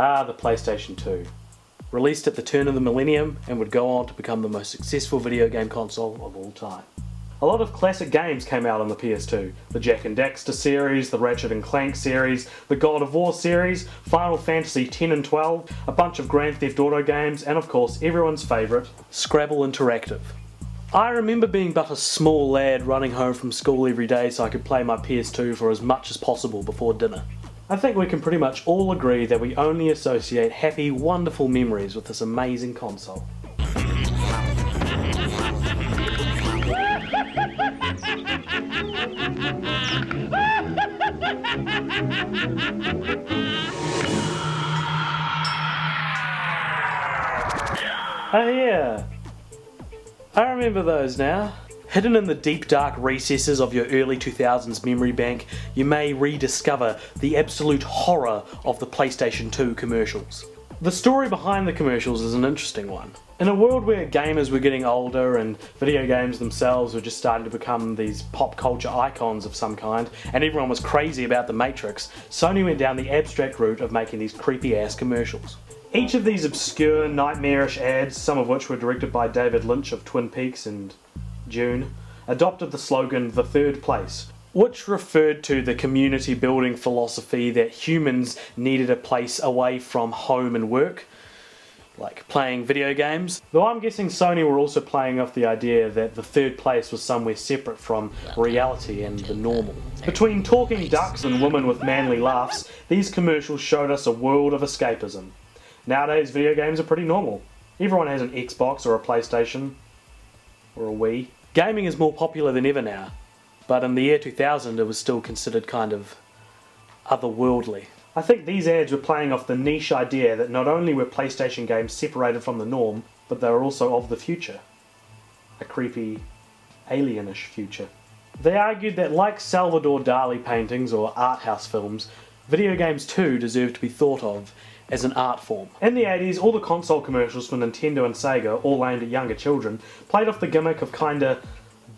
The PlayStation 2. Released at the turn of the millennium and would go on to become the most successful video game console of all time. A lot of classic games came out on the PS2. The Jak and Daxter series, the Ratchet and Clank series, the God of War series, Final Fantasy X and 12, a bunch of Grand Theft Auto games, and of course everyone's favourite, Scrabble Interactive. I remember being but a small lad running home from school every day so I could play my PS2 for as much as possible before dinner. I think we can pretty much all agree that we only associate happy, wonderful memories with this amazing console. Oh yeah, I remember those now. Hidden in the deep dark recesses of your early 2000s memory bank, you may rediscover the absolute horror of the PlayStation 2 commercials. The story behind the commercials is an interesting one. In a world where gamers were getting older and video games themselves were just starting to become these pop culture icons of some kind, and everyone was crazy about the Matrix, Sony went down the abstract route of making these creepy ass commercials. Each of these obscure, nightmarish ads, some of which were directed by David Lynch of Twin Peaks and June, adopted the slogan "The Third Place," which referred to the community building philosophy that humans needed a place away from home and work, like playing video games. Though I'm guessing Sony were also playing off the idea that the third place was somewhere separate from reality and the normal. Between talking ducks and women with manly laughs, these commercials showed us a world of escapism. Nowadays video games are pretty normal. Everyone has an Xbox or a PlayStation or a Wii. Gaming is more popular than ever now, but in the year 2000 it was still considered kind of otherworldly. I think these ads were playing off the niche idea that not only were PlayStation games separated from the norm, but they were also of the future. A creepy, alienish future. They argued that like Salvador Dali paintings or art house films, video games too deserve to be thought of as an art form. In the 80s, all the console commercials for Nintendo and Sega, all aimed at younger children, played off the gimmick of kinda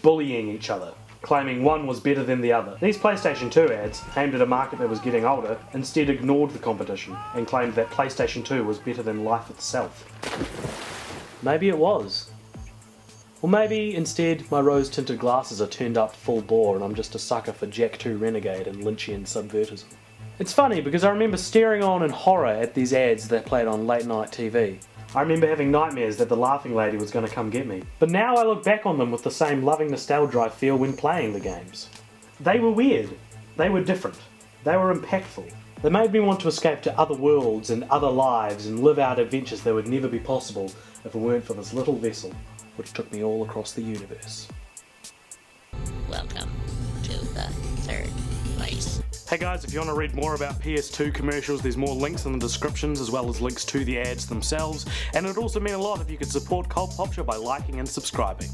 bullying each other, claiming one was better than the other. These PlayStation 2 ads, aimed at a market that was getting older, instead ignored the competition and claimed that PlayStation 2 was better than life itself. Maybe it was. Or maybe instead my rose-tinted glasses are turned up full bore and I'm just a sucker for Jak 2 Renegade and Lynchian subvertism. It's funny because I remember staring on in horror at these ads that played on late night TV. I remember having nightmares that the laughing lady was going to come get me. But now I look back on them with the same loving nostalgia I feel when playing the games. They were weird. They were different. They were impactful. They made me want to escape to other worlds and other lives and live out adventures that would never be possible if it weren't for this little vessel which took me all across the universe. Welcome to the third place. Hey guys, if you want to read more about PS2 commercials, there's more links in the descriptions as well as links to the ads themselves, and it would also mean a lot if you could support Popture by liking and subscribing.